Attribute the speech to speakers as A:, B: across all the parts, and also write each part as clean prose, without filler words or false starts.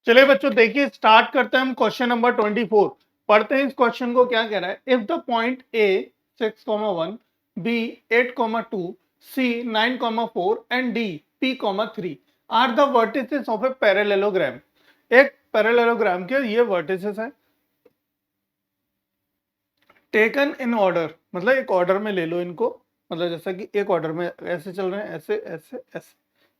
A: चलिए बच्चों देखिए स्टार्ट करते हैं हम क्वेश्चन नंबर 24। पढ़ते हैं इस क्वेश्चन को क्या कह रहा है। If the point a 6,1, b 8,2, c 9,4 and d P,3 are the vertices of a parallelogram. एक पैरेललोग्राम के ये वर्टिसेस हैं टेकन इन ऑर्डर, मतलब एक ऑर्डर में ले लो इनको, मतलब जैसा कि एक ऑर्डर में ऐसे चल रहे हैं, ऐसे ऐसे ऐसे,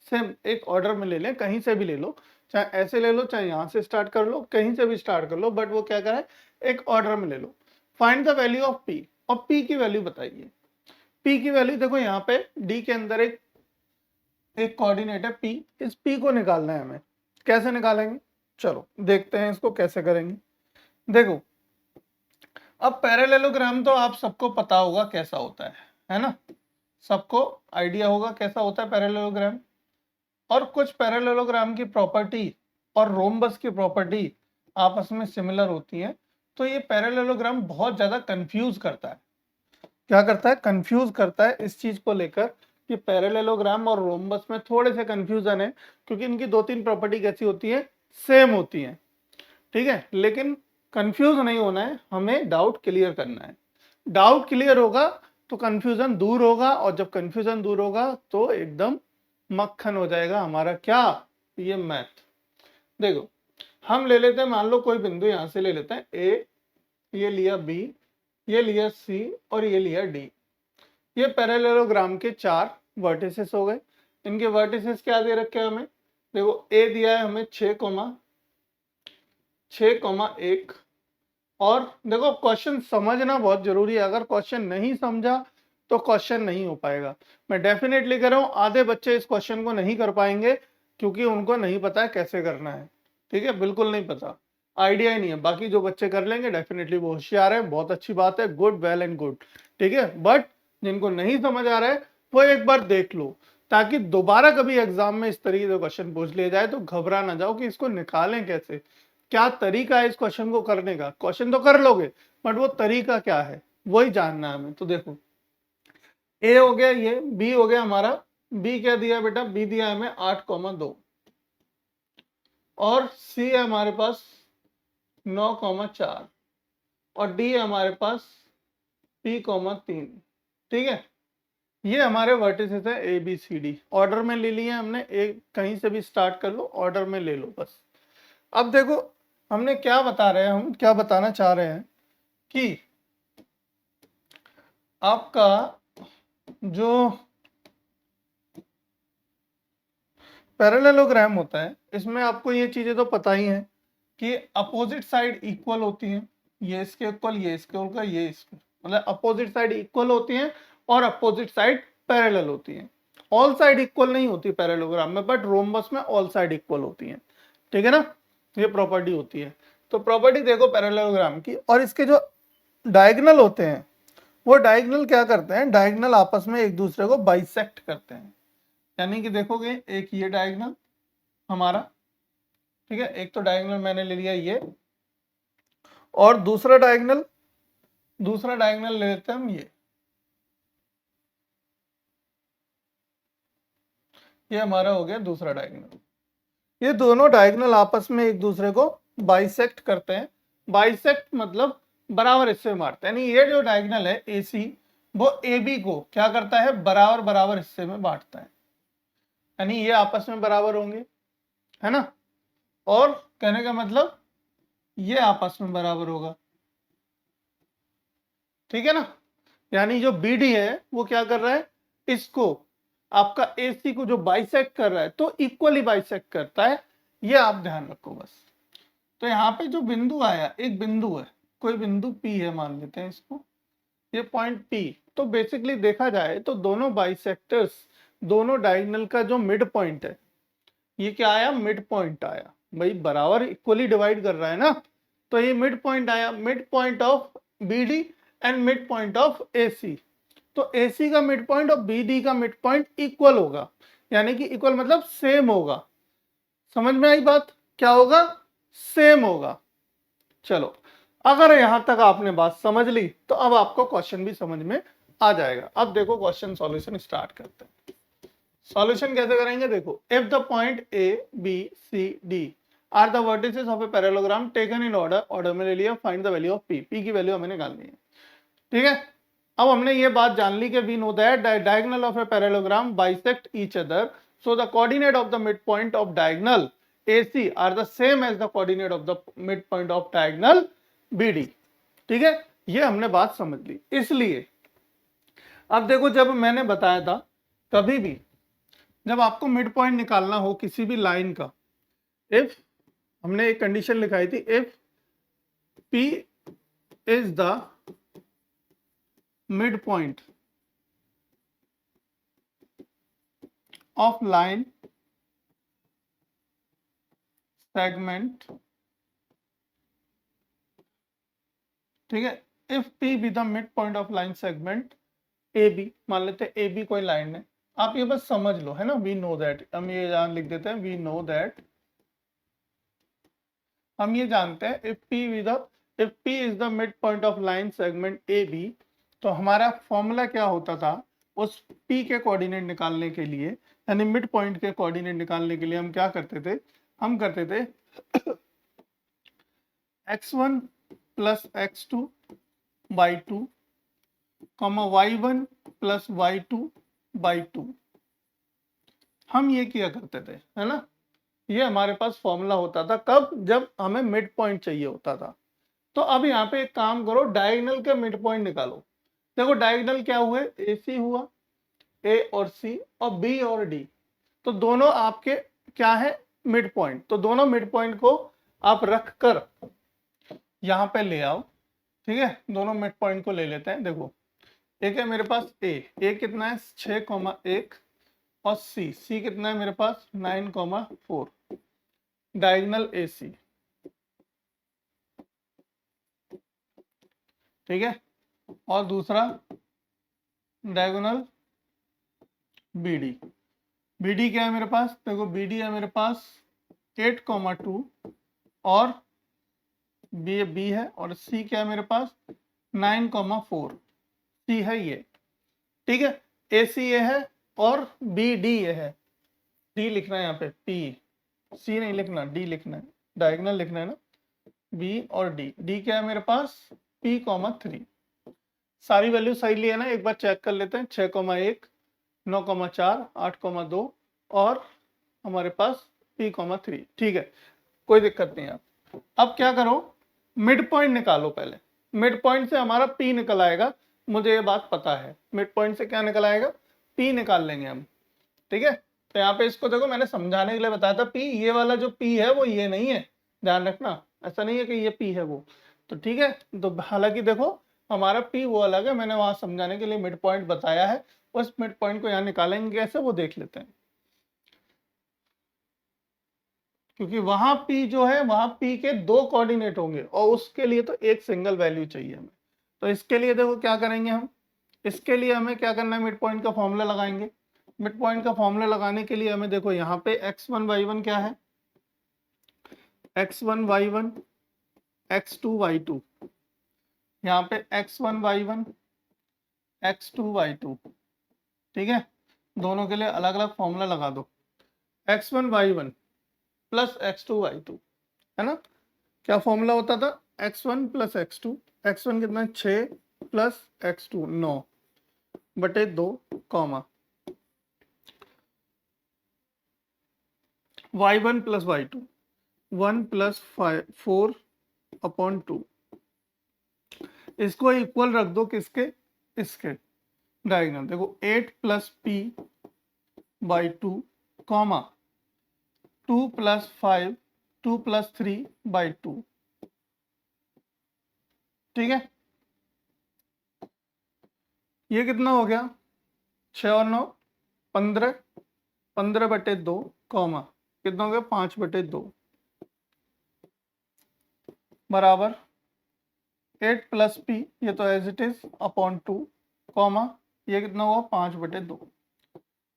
A: सेम एक ऑर्डर में ले लें, कहीं से भी ले लो, चाहे ऐसे ले लो चाहे यहां से स्टार्ट कर लो, कहीं से भी स्टार्ट कर लो, बट वो क्या करा है एक ऑर्डर में ले लो। Find the value of p, और पी की वैल्यू बताइए। पी की वैल्यू देखो यहाँ पे डी के अंदर एक कोऑर्डिनेट है पी, इस पी को निकालना है हमें। कैसे निकालेंगे, चलो देखते हैं इसको कैसे करेंगे। देखो अब पैरेललोग्राम तो आप सबको पता होगा कैसा होता है ना, सबको आइडिया होगा कैसा होता है पैरेललोग्राम। और कुछ पैरेललोग्राम की प्रॉपर्टी और रोम्बस की प्रॉपर्टी आपस में सिमिलर होती है, तो ये पैरेललोग्राम बहुत ज्यादा कंफ्यूज करता है। क्या करता है, कंफ्यूज करता है इस चीज को लेकर कि पैरेललोग्राम और रोम्बस में थोड़े से कंफ्यूजन है, क्योंकि इनकी दो तीन प्रॉपर्टी कैसी होती है, सेम होती है। ठीक है, लेकिन कंफ्यूज नहीं होना है, हमें डाउट क्लियर करना है। डाउट क्लियर होगा तो कंफ्यूजन दूर होगा, और जब कंफ्यूजन दूर होगा तो एकदम मक्खन हो जाएगा हमारा क्या, ये मैथ। देखो हम ले लेते हैं, मान लो कोई बिंदु यहां से ले लेते हैं ए, ये लिया बी, ये लिया सी और ये लिया डी। ये पैरेललोग्राम के चार वर्टिसेस हो गए। इनके वर्टिसेस क्या दे रखे हैं हमें, देखो ए दिया है हमें 6,1, और देखो क्वेश्चन समझना बहुत जरूरी है, अगर क्वेश्चन नहीं समझा तो क्वेश्चन नहीं हो पाएगा। मैं डेफिनेटली कह रहा हूं आधे बच्चे इस क्वेश्चन को नहीं कर पाएंगे, क्योंकि उनको नहीं पता है कैसे करना है। ठीक है, बिल्कुल नहीं पता, आइडिया ही नहीं है। बाकी जो बच्चे कर लेंगे डेफिनेटली वो होशियार है, बहुत अच्छी बात है, गुड, वेल एंड गुड। ठीक है, बट जिनको नहीं समझ आ रहा है वो एक बार देख लो, ताकि दोबारा कभी एग्जाम में इस तरीके से क्वेश्चन पूछ लिया जाए तो घबरा ना जाओ कि इसको निकालें कैसे, क्या तरीका है इस क्वेश्चन को करने का। क्वेश्चन तो कर लोगे, बट वो तरीका क्या है वही जानना है हमें। तो देखो ए हो गया, ये बी हो गया हमारा, बी क्या दिया बेटा, बी दिया हमें 8,2, और सी है हमारे पास 9,4, और डी है हमारे पास P,3। ठीक है, ये हमारे वर्टिसेस है a b c d, order में ले लिए हमने, एक कहीं से भी स्टार्ट कर लो, ऑर्डर में ले लो बस। अब देखो हमने क्या बता रहे हैं, हम क्या बताना चाह रहे हैं कि आपका जो पैरेललोग्राम होता है इसमें आपको ये चीजें तो पता ही है कि अपोजिट साइड इक्वल होती हैं, ये इसके इक्वल, ये इसके इक्वल, ये इसके, मतलब अपोजिट साइड इक्वल होती हैं और अपोजिट साइड पैरेलल होती हैं। ऑल साइड इक्वल नहीं होती पैरेललोग्राम में, बट रोम्बस में ऑल साइड इक्वल होती हैं। ठीक है ना, ये प्रॉपर्टी होती है। तो प्रॉपर्टी देखो पैरेललोग्राम की, और इसके जो डायगोनल होते हैं वो डायगोनल क्या करते हैं, डायगोनल आपस में एक दूसरे को बाइसेक्ट करते हैं। यानी कि देखोगे एक ये डायगोनल हमारा, ठीक है, एक तो डायगोनल मैंने ले लिया ये, और दूसरा डायगोनल ले लेते हैं हम ये हमारा हो गया दूसरा डायगोनल। ये दोनों डायगोनल आपस में एक दूसरे को बाइसेक्ट करते हैं। बाइसेक्ट मतलब बराबर हिस्से में मारते हैं, यानी ये जो डायगोनल है AC वो AB को क्या करता है, बराबर बराबर हिस्से में बांटता है, यानी ये आपस में बराबर होंगे, है ना। और कहने का मतलब ये आपस में बराबर होगा, ठीक है ना। यानी जो BD है वो क्या कर रहा है, इसको आपका AC को जो बाइसेक्ट कर रहा है तो इक्वली बाइसेक्ट करता है, ये आप ध्यान रखो बस। तो यहाँ पे जो बिंदु आया, एक बिंदु है, कोई बिंदु P है मान लेते हैं इसको, ये पॉइंट P। तो बेसिकली देखा जाए तो दोनों बाइसेक्टर्स, दोनों डायगोनल का जो मिड पॉइंट है, ये क्या आया, मिड पॉइंट आया। भाई बराबर इक्वली डिवाइड कर रहा है ना, तो ये मिड पॉइंट आया, mid point of BD and mid point of AC। तो AC का मिड पॉइंट और BD का मिड पॉइंट इक्वल होगा, यानी कि इक्वल मतलब सेम होगा। समझ में आई बात, क्या होगा, सेम होगा। चलो अगर यहां तक आपने बात समझ ली तो अब आपको क्वेश्चन भी समझ में आ जाएगा। अब देखो क्वेश्चन सॉल्यूशन स्टार्ट करते हैं। सॉल्यूशन कैसे करेंगे, देखो if the point A B C D are the vertices of a parallelogram taken in order, order में ले लिया, find the value of P, P की वैल्यू हमें निकालनी है। ठीक है, अब हमने ये बात जान ली कि we know that diagonal of a parallelogram bisect each other, so the coordinate of the mid point of diagonal AC are the same as the coordinate of the mid point of diagonal BD। ठीक है, ये हमने बात समझ ली। इसलिए अब देखो, जब मैंने बताया था कभी भी जब आपको मिड पॉइंट निकालना हो किसी भी लाइन का, इफ हमने एक कंडीशन लिखाई थी, if P is the mid point of line segment, ठीक है, if P be the mid point of line segment AB, मान लेते हैं AB कोई लाइन है, आप ये बस समझ लो, है ना, वी नो दैट, हम ये जान लिख देते हैं, वी नो दैट, हम ये जानते हैं if P is the mid point of line segment AB, तो हमारा फॉर्मूला क्या होता था उस P के कोऑर्डिनेट निकालने के लिए, यानी मिड पॉइंट के कोऑर्डिनेट निकालने के लिए हम क्या करते थे, हम करते थे x1 plus x2 by 2 y1 plus y2 by 2, हम ये किया करते थे, है ना, ये हमारे पास फॉर्मूला होता था कब, जब हमें मिड पॉइंट चाहिए होता था। तो अब यहाँ पे एक काम करो, डायगोनल के मिड पॉइंट निकालो। देखो डायगोनल क्या हुए, AC हुआ, A और C और B और D, तो दोनों आपके क्या है, मिड पॉइंट, तो दोनों मिड पॉइंट को आप रख कर यहाँ पे ले आओ। ठीक है, दोनों मिड पॉइंट को ले लेते हैं। देखो एक है मेरे पास A कितना है 6,1 और C कितना है मेरे पास 9,4, डायगोनल AC। ठीक है, और दूसरा डायगोनल BD क्या है मेरे पास, देखो BD है मेरे पास 8,2 और B है, और C क्या है मेरे पास 9,4, C है ये। ठीक है, AC ये है और BD ये है, D लिखना है यहाँ पे, P, C नहीं लिखना, D लिखना है, डायगोनल लिखना है ना, B और D क्या है मेरे पास P,3। सारी वैल्यू सही ली है ना, एक बार चेक कर लेते हैं, 6,1, 9,4, 8,2 और हमारे पास P,3। ठीक है, कोई दिक्कत नहीं है। अब क्या करो, मिड पॉइंट निकालो पहले, मिड पॉइंट से हमारा P निकल आएगा, मुझे ये बात पता है, मिड पॉइंट से क्या निकल आएगा, P निकाल लेंगे हम। ठीक है, तो यहाँ पे इसको देखो मैंने समझाने के लिए बताया था, P, ये वाला जो P है वो ये नहीं है, ध्यान रखना, ऐसा नहीं है कि ये P है वो। तो ठीक है, तो हालांकि देखो हमारा P वो अलग है, मैंने वहां समझाने के लिए मिड पॉइंट बताया है, उस मिड पॉइंट को यहाँ निकालेंगे कैसे वो देख लेते हैं, क्योंकि वहां P जो है, वहां P के 2 कोऑर्डिनेट होंगे और उसके लिए तो एक सिंगल वैल्यू चाहिए हमें। तो इसके लिए देखो क्या करेंगे हम, इसके लिए हमें क्या करना है, मिड पॉइंट का फॉर्मूला लगाएंगे। मिड पॉइंट का फॉर्मूला लगाने के लिए हमें देखो यहाँ पे x1 y1 क्या है, x1 y1 x2 y2, यहाँ पे x1 y1 x2 y2। ठीक है, दोनों के लिए अलग अलग फॉर्मूला लगा दो, x1 y1 plus x2 y2, है ना, क्या फॉर्मूला होता था, x1 प्लस x2, x1 कितना 6 प्लस x2 9 बटे 2 comma y1 plus y2 1 plus 4 upon 2, इसको इक्वल रख दो किसके, इसके डायगोनल, देखो 8 plus P by 2 comma 2 plus 5 2 plus 3 by 2। ठीक है, ये कितना हो गया 6 और 9 15, 15 बटे 2 कॉमा कितना हो गया 5 बटे 2 बराबर 8 प्लस P, ये तो as it is upon 2 comma ये कितना हुआ 5 बटे 2।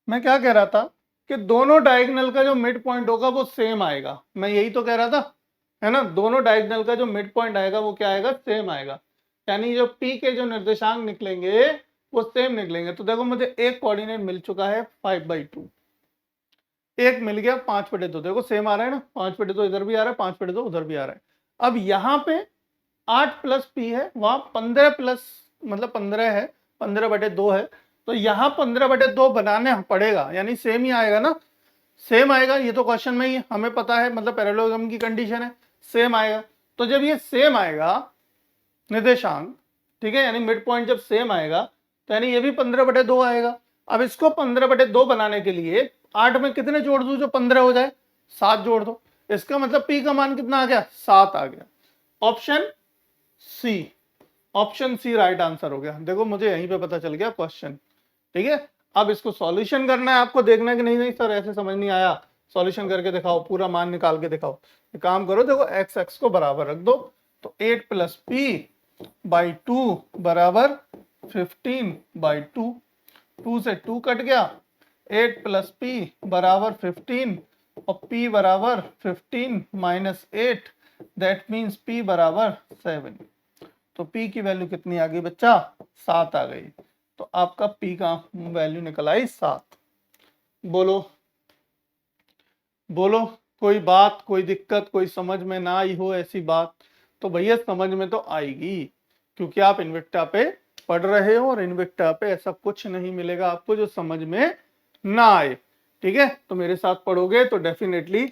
A: मैं क्या कह रहा था कि दोनों डायगोनल का जो मिड पॉइंट होगा वो सेम आएगा, मैं यही तो कह रहा था, है ना, दोनों डायगोनल का जो मिड पॉइंट आएगा वो क्या आएगा, सेम आएगा, यानी जो P के जो निर्देशांक निकलेंगे वो सेम निकलेंगे। तो देखो मुझे एक कोऑर्डिनेट मिल चुका है 5/2, एक मिल गया 5/2, देखो सेम आ रहा है ना, 5/2 इधर भी आ रहा है, 5/2 उधर भी आ रहा है। अब यहाँ पे 8 प्लस पी है, वहां 15 प्लस मतलब 15 है, 15/2 है, तो यहाँ 15/2 बनाने पड़ेगा, यानी सेम ही आएगा ना, सेम आएगा। ये तो क्वेश्चन में ही हमें पता है, मतलब पैरेललोग्राम की कंडीशन है, सेम आएगा। तो जब ये सेम आएगा निर्देशांक, ठीक है, यानी मिड पॉइंट जब सेम आएगा तो यानी ये भी 15/2 आएगा। अब इसको 15/2 बनाने के लिए 8 में कितने जोड़ दूं जो 15 हो जाए, 7 जोड़ दो। इसका मतलब पी का मान कितना आ गया, 7 आ गया। Option C, option C right answer हो गया। देखो मुझे यहीं पे पता चल गया क्वेश्चन, ठीक है। अब इसको सॉल्यूशन करना है, आपको देखना है कि नहीं नहीं सर ऐसे समझ नहीं आया, सॉल्यूशन करके दिखाओ, पूरा मान निकाल के दिखाओ। एक काम करो, देखो एक्स एक्स को बराबर रख दो, तो 8 प्लस p/2 बराबर 15/2, 2 से 2 कट गया, 8 प्लस p बराबर 15 और p बराबर 15 माइनस 8, दैट मीन्स p बराबर 7। तो p की वैल्यू कितनी आ गई बच्चा, 7 आ गई। तो आपका p का वैल्यू निकल आई 7। बोलो बोलो, कोई बात, कोई दिक्कत, कोई समझ में ना आई हो ऐसी बात? तो भैया समझ में तो आएगी, क्योंकि आप इन्विक्टा पे पढ़ रहे हो, और इन्विक्टा पे ऐसा कुछ नहीं मिलेगा आपको जो समझ में ना आए, ठीक है। तो मेरे साथ पढ़ोगे तो डेफिनेटली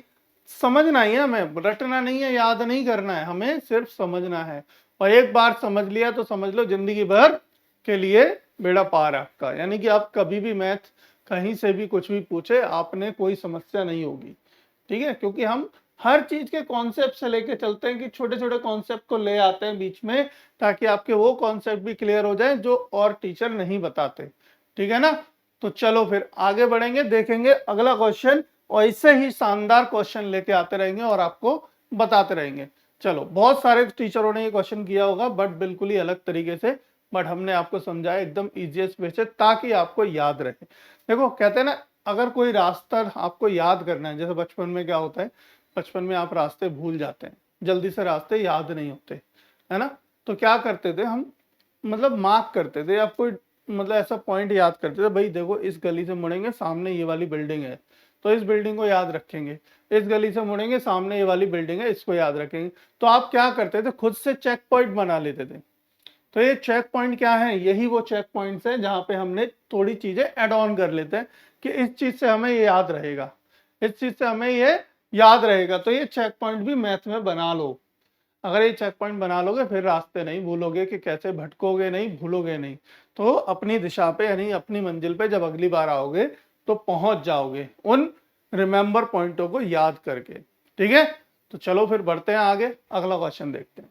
A: समझना ही है, हमें रटना नहीं है, याद नहीं करना है, हमें सिर्फ समझना है। और एक बार समझ लिया तो समझ लो जिंदगी भर के लिए बेड़ा पार है आपका, यानी कि आप कभी भी मैथ कहीं से भी कुछ भी पूछे आपने कोई समस्या नहीं होगी, ठीक है। क्योंकि हम हर चीज के कॉन्सेप्ट से लेके चलते हैं, कि छोटे छोटे कॉन्सेप्ट को ले आते हैं बीच में, ताकि आपके वो कॉन्सेप्ट भी क्लियर हो जाए जो और टीचर नहीं बताते, ठीक है ना। तो चलो फिर आगे बढ़ेंगे, देखेंगे अगला क्वेश्चन, और ऐसे ही शानदार क्वेश्चन लेके आते रहेंगे और आपको बताते रहेंगे। चलो, बहुत सारे टीचरों ने ये क्वेश्चन किया होगा, बट बिल्कुल ही अलग तरीके से, बट हमने आपको समझाया एकदम इजीएस्ट वे से, ताकि आपको याद रहे। देखो कहते हैं ना, अगर कोई रास्ता आपको याद करना है, जैसे बचपन में क्या होता है, बचपन में आप रास्ते भूल जाते हैं, जल्दी से रास्ते याद नहीं होते, है ना। तो क्या करते थे हम, मतलब मार्क करते थे, या कोई मतलब ऐसा पॉइंट याद करते थे, भाई देखो इस गली से मुड़ेंगे सामने ये वाली बिल्डिंग है, तो इस बिल्डिंग को याद रखेंगे, इस गली से मुड़ेंगे सामने ये वाली बिल्डिंग है, इसको याद रखेंगे। तो आप क्या करते थे, खुद से चेक पॉइंट बना लेते थे। तो ये चेक पॉइंट क्या है, यही वो चेक पॉइंट्स हैं जहां पे हमने थोड़ी चीजें ऐड ऑन कर लेते हैं, कि इस चीज से हमें ये याद रहेगा, इस चीज से हमें ये याद रहेगा। तो ये चेक पॉइंट भी मैथ में बना लो। अगर ये चेक पॉइंट बना लोगे, फिर रास्ते नहीं भूलोगे, कि कैसे भटकोगे नहीं, भूलोगे नहीं, तो अपनी दिशा पे यानी अपनी मंजिल पे जब अगली बार आओगे तो पहुंच जाओगे उन रिमेंबर पॉइंटों को याद करके, ठीक है। तो चलो फिर बढ़ते हैं आगे, अगला क्वेश्चन देखते हैं।